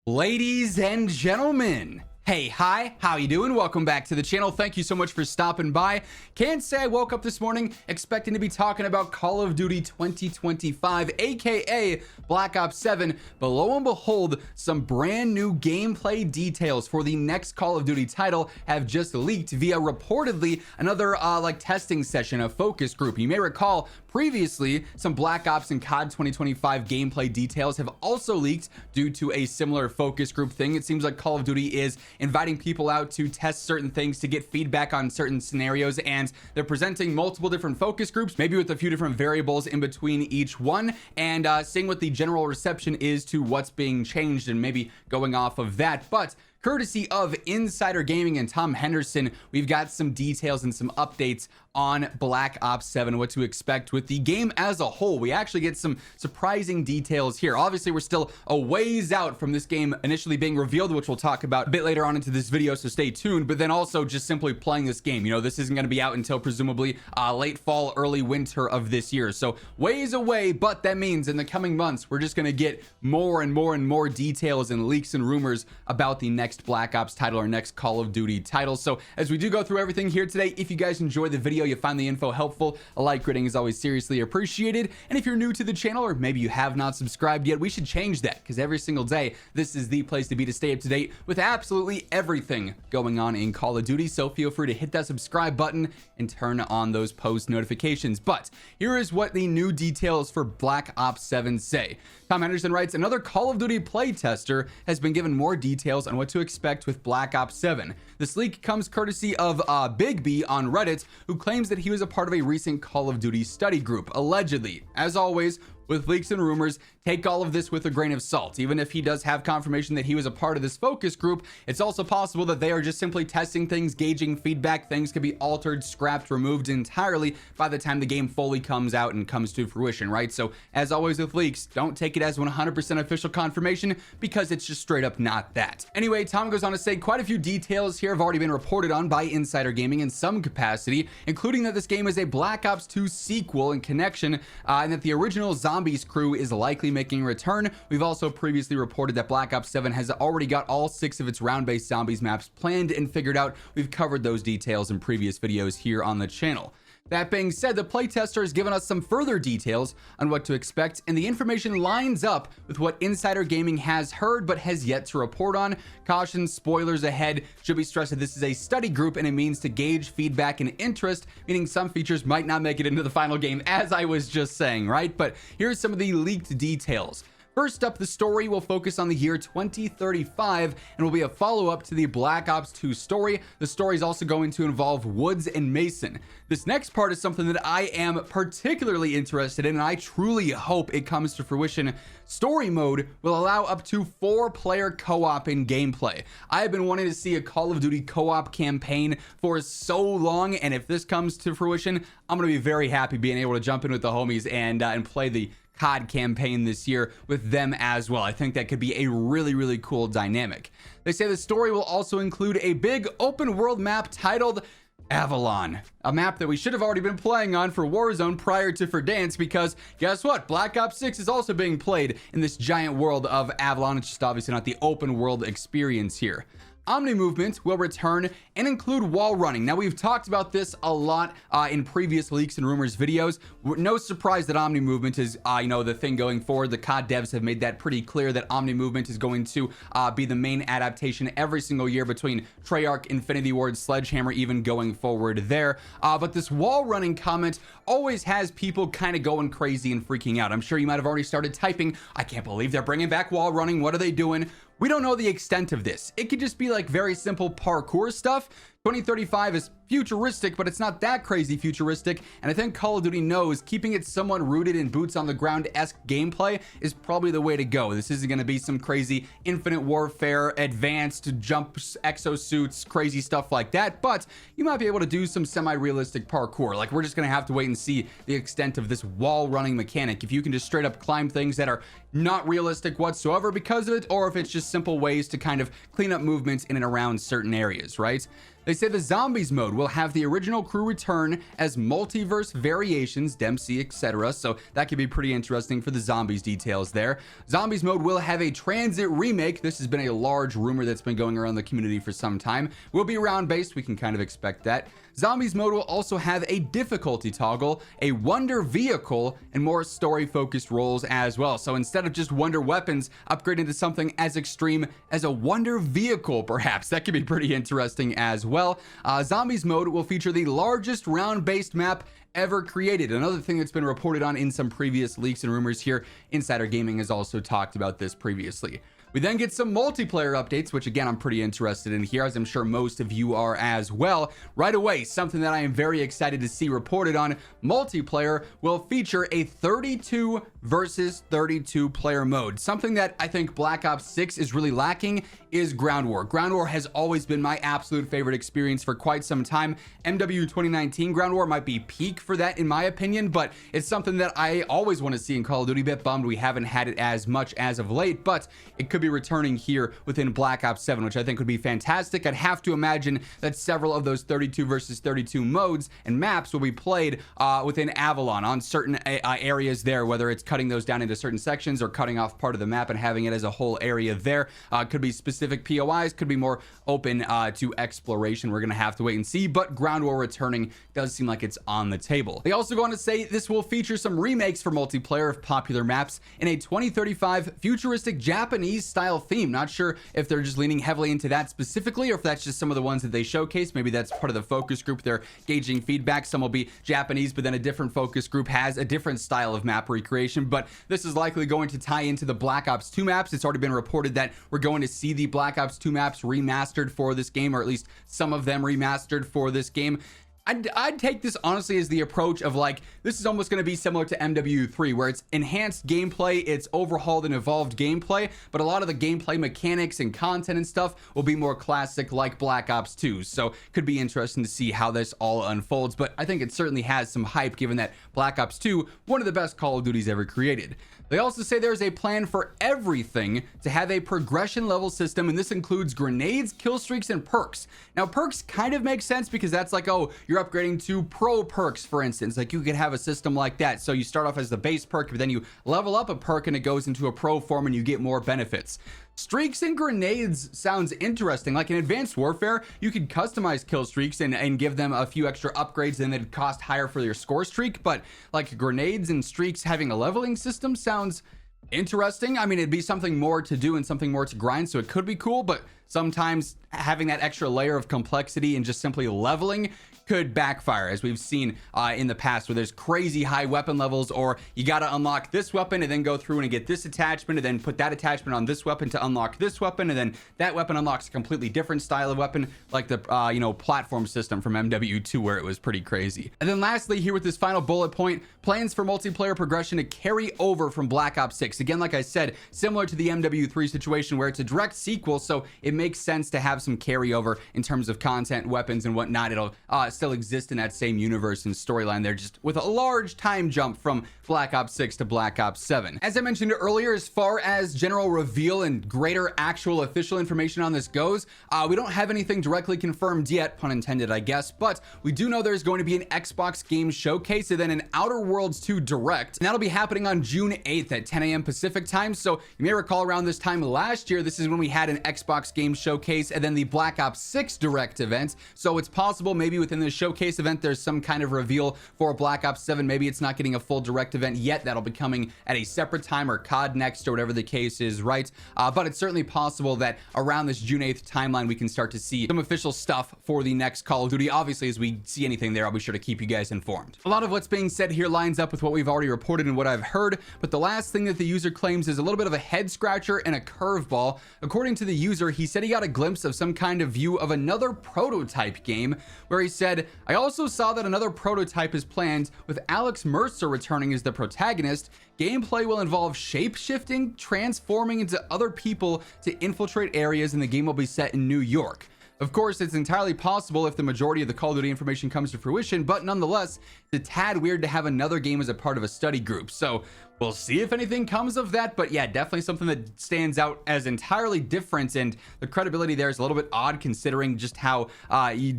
Ladies and gentlemen, hey, hi, how you doing? Welcome back to the channel. Thank you so much for stopping by. Can't say I woke up this morning expecting to be talking about Call of Duty 2025, aka Black Ops 7, but lo and behold, some brand new gameplay details for the next Call of Duty title have just leaked via reportedly another testing session, a focus group. You may recall previously some Black Ops and COD 2025 gameplay details have also leaked due to a similar focus group thing. It seems like Call of Duty is inviting people out to test certain things, to get feedback on certain scenarios, and they're presenting multiple different focus groups, maybe with a few different variables in between each one, and seeing what the general reception is to what's being changed and maybe going off of that. But courtesy of Insider Gaming and Tom Henderson, we've got some details and some updates on Black Ops 7, what to expect with the game as a whole. We actually get some surprising details here. Obviously, we're still a ways out from this game initially being revealed, which we'll talk about a bit later on into this video, so stay tuned. But then also just simply playing this game. You know, this isn't going to be out until presumably late fall, early winter of this year. So ways away, but that means in the coming months, we're just going to get more and more and more details and leaks and rumors about the next Black Ops title or next Call of Duty title. So as we do go through everything here today, if you guys enjoy the video, you find the info helpful, a like rating is always seriously appreciated. And if you're new to the channel, or maybe you have not subscribed yet, we should change that, because every single day this is the place to be to stay up to date with absolutely everything going on in Call of Duty. So feel free to hit that subscribe button and turn on those post notifications. But here is what the new details for Black Ops 7 say. Tom Henderson writes, another Call of Duty playtester has been given more details on what to expect with Black Ops 7. This leak comes courtesy of Big B on Reddit, who claims that he was a part of a recent Call of Duty study group, allegedly. As always, with leaks and rumors, take all of this with a grain of salt. Even if he does have confirmation that he was a part of this focus group, it's also possible that they are just simply testing things, gauging feedback. Things could be altered, scrapped, removed entirely by the time the game fully comes out and comes to fruition, right? So as always with leaks, don't take it as 100% official confirmation, because it's just straight up not that. Anyway, Tom goes on to say quite a few details here have already been reported on by Insider Gaming in some capacity, including that this game is a Black Ops 2 sequel in connection, and that the original Zombies crew is likely making a return. We've also previously reported that Black Ops 7 has already got all 6 of its round-based zombies maps planned and figured out. We've covered those details in previous videos here on the channel. That being said, the playtester has given us some further details on what to expect, and the information lines up with what Insider Gaming has heard but has yet to report on. Caution, spoilers ahead. Should be stressed that this is a study group and it means to gauge feedback and interest, meaning some features might not make it into the final game, as I was just saying, right? But here's some of the leaked details. First up, the story will focus on the year 2035 and will be a follow-up to the Black Ops 2 story. The story is also going to involve Woods and Mason. This next part is something that I am particularly interested in, and I truly hope it comes to fruition. Story mode will allow up to 4-player co-op in gameplay. I have been wanting to see a Call of Duty co-op campaign for so long, and if this comes to fruition, I'm going to be very happy being able to jump in with the homies and play the COD campaign this year with them as well. I think that could be a really cool dynamic. They say the story will also include a big open world map titled Avalon, a map that we should have already been playing on for Warzone prior to Verdansk, because guess what? Black Ops 6 is also being played in this giant world of Avalon. It's just obviously not the open world experience here. Omni movement will return and include wall running. Now, we've talked about this a lot in previous leaks and rumors videos. No surprise that Omni movement is, the thing going forward. The COD devs have made that pretty clear, that Omni movement is going to be the main adaptation every single year between Treyarch, Infinity Ward, Sledgehammer, even going forward there. But this wall running comment always has people kind of going crazy and freaking out. I'm sure you might have already started typing, I can't believe they're bringing back wall running. What are they doing? We don't know the extent of this. It could just be like very simple parkour stuff. 2035 is futuristic, but it's not that crazy futuristic, and I think Call of Duty knows keeping it somewhat rooted in boots on the ground-esque gameplay is probably the way to go. This isn't going to be some crazy infinite warfare, advanced jumps, exosuits, crazy stuff like that, but you might be able to do some semi-realistic parkour. Like, we're just going to have to wait and see the extent of this wall running mechanic, if you can just straight up climb things that are not realistic whatsoever because of it, or if it's just simple ways to kind of clean up movements in and around certain areas, right? They say the zombies mode will have the original crew return as multiverse variations, Dempsey, etc. So that could be pretty interesting for the zombies details there. Zombies mode will have a transit remake. This has been a large rumor that's been going around the community for some time. Will be round based. We can kind of expect that. Zombies mode will also have a difficulty toggle, a wonder vehicle, and more story focused roles as well. So instead of just wonder weapons, upgrading to something as extreme as a wonder vehicle, perhaps. That could be pretty interesting as well. Zombies mode will feature the largest round based map ever created. Another thing that's been reported on in some previous leaks and rumors here. Insider Gaming has also talked about this previously. We then get some multiplayer updates, which again, I'm pretty interested in here, as I'm sure most of you are as well. Right away, something that I am very excited to see reported on, multiplayer will feature a 32 versus 32 player mode. Something that I think Black Ops 6 is really lacking is Ground War. Ground War has always been my absolute favorite experience for quite some time. MW 2019 Ground War might be peak for that in my opinion, but it's something that I always want to see in Call of Duty. Bit bummed we haven't had it as much as of late, but it could be returning here within Black Ops 7, which I think would be fantastic. I'd have to imagine that several of those 32 versus 32 modes and maps will be played within Avalon on certain areas there, whether it's cutting those down into certain sections or cutting off part of the map and having it as a whole area there. Could be specific POIs, could be more open to exploration. We're gonna have to wait and see, but Ground War returning does seem like it's on the table. They also go on to say this will feature some remakes for multiplayer of popular maps in a 2035 futuristic Japanese style theme. Not sure if they're just leaning heavily into that specifically, or if that's just some of the ones that they showcase. Maybe that's part of the focus group. They're gauging feedback. Some will be Japanese, but then a different focus group has a different style of map recreation. But this is likely going to tie into the Black Ops 2 maps. It's already been reported that we're going to see the Black Ops 2 maps remastered for this game, or at least some of them remastered for this game. I'd take this honestly as the approach of like, this is almost going to be similar to MW3, where it's enhanced gameplay, it's overhauled and evolved gameplay, but a lot of the gameplay mechanics and content and stuff will be more classic like Black Ops 2. So could be interesting to see how this all unfolds, but I think it certainly has some hype given that Black Ops 2, one of the best Call of Duties ever created. They also say there's a plan for everything to have a progression level system, and this includes grenades, kill streaks, and perks. Now, perks kind of make sense because that's like, oh, you're upgrading to pro perks, for instance. Like you could have a system like that. So you start off as the base perk, but then you level up a perk and it goes into a pro form and you get more benefits. Streaks and grenades sounds interesting. Like in Advanced Warfare, you could customize kill streaks and give them a few extra upgrades and they'd cost higher for your score streak. But like grenades and streaks having a leveling system sounds interesting. I mean, it'd be something more to do and something more to grind, so it could be cool, but sometimes having that extra layer of complexity and just simply leveling could backfire, as we've seen in the past, where there's crazy high weapon levels, or you got to unlock this weapon and then go through and get this attachment and then put that attachment on this weapon to unlock this weapon, and then that weapon unlocks a completely different style of weapon, like the platform system from MW2, where it was pretty crazy. And then lastly, here with this final bullet point, plans for multiplayer progression to carry over from Black Ops 6. Again, like I said, similar to the MW3 situation where it's a direct sequel, so it makes sense to have some carryover in terms of content, weapons, and whatnot. It'll still exist in that same universe and storyline there, just with a large time jump from Black Ops 6 to Black Ops 7. As I mentioned earlier, as far as general reveal and greater actual official information on this goes, we don't have anything directly confirmed yet, pun intended, I guess, but we do know there's going to be an Xbox game showcase and then an Outer Worlds 2 Direct, and that'll be happening on June 8th at 10 a.m. Pacific time. So you may recall around this time last year, this is when we had an Xbox game showcase and then the Black Ops 6 Direct event. So it's possible maybe within this showcase event there's some kind of reveal for Black Ops 7. Maybe it's not getting a full Direct event yet. That'll be coming at a separate time, or COD next, or whatever the case is, right? But it's certainly possible that around this June 8th timeline we can start to see some official stuff for the next Call of Duty. Obviously, as we see anything there, I'll be sure to keep you guys informed. A lot of what's being said here lines up with what we've already reported and what I've heard, but the last thing that the user claims is a little bit of a head scratcher and a curveball. According to the user, he said he got a glimpse of some kind of view of another prototype game, where he said, I also saw that another prototype is planned with Alex Mercer returning as the protagonist. Gameplay will involve shape-shifting, transforming into other people to infiltrate areas, and the game will be set in New York. Of course, it's entirely possible if the majority of the Call of Duty information comes to fruition, but nonetheless, it's a tad weird to have another game as a part of a study group. So we'll see if anything comes of that, but yeah, definitely something that stands out as entirely different, and the credibility there is a little bit odd considering just how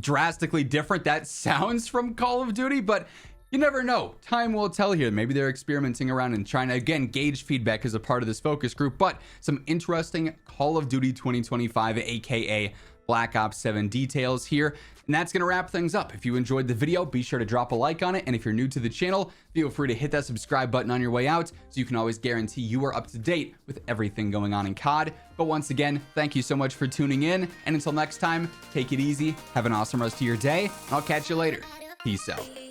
drastically different that sounds from Call of Duty, but you never know. Time will tell here. Maybe they're experimenting around and trying to, again, gauge feedback as a part of this focus group, but some interesting Call of Duty 2025, aka Black Ops 7 details here. And that's going to wrap things up. If you enjoyed the video, be sure to drop a like on it. And if you're new to the channel, feel free to hit that subscribe button on your way out so you can always guarantee you are up to date with everything going on in COD. But once again, thank you so much for tuning in. And until next time, take it easy. Have an awesome rest of your day. I'll catch you later. Peace out.